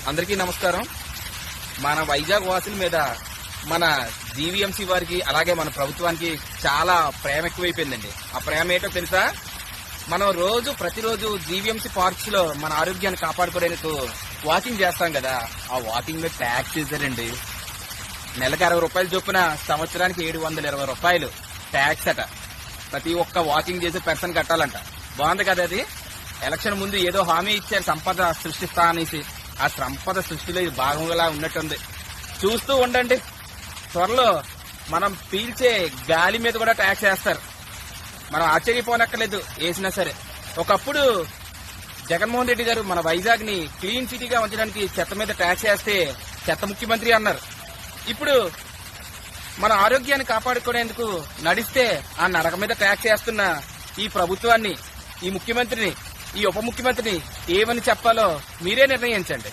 అందరికీ నమస్కారం. మన వైజాగ్ వాసుల మీద మన జీవీఎంసీ వారికి అలాగే మన ప్రభుత్వానికి చాలా ప్రేమ ఎక్కువైపోయిందండి. ఆ ప్రేమ ఏంటో తెలుసా? మనం ప్రతిరోజు జీవీఎంసీ పార్క్స్ లో మన ఆరోగ్యాన్ని కాపాడుకోవడానికి వాకింగ్ చేస్తాం కదా. ఆ వాకింగ్ మీద ట్యాక్స్ చేశారండి. నెలకు 60 రూపాయలు చొప్పున సంవత్సరానికి 720 రూపాయలు ట్యాక్స్ అట. ప్రతి ఒక్క వాకింగ్ చేసే పర్సన్ కట్టాలంట. బాగుంది కదా అది? ఎలక్షన్ ముందు ఏదో హామీ ఇచ్చారు సంపద సృష్టిస్తా అనేసి. ఆ సంపద సృష్టిలో ఇది భాగంగా ఉన్నట్టుంది. చూస్తూ ఉండండి, త్వరలో మనం పీల్చే గాలి మీద కూడా ట్యాక్స్ వేస్తారు. మనం ఆశ్చర్యపోనక్కర్లేదు వేసినా సరే. ఒకప్పుడు జగన్మోహన్ రెడ్డి గారు మన వైజాగ్ ని క్లీన్ సిటీగా ఉంచడానికి చెత్త మీద ట్యాక్స్ వేస్తే చెత్త ముఖ్యమంత్రి అన్నారు. ఇప్పుడు మన ఆరోగ్యాన్ని కాపాడుకునేందుకు నడిస్తే ఆ నరక మీద ట్యాక్స్ వేస్తున్న ఈ ప్రభుత్వాన్ని, ఈ ముఖ్యమంత్రిని, ఈ ఉప ముఖ్యమంత్రిని ఏమని చెప్పాలో మీరే నిర్ణయించండి.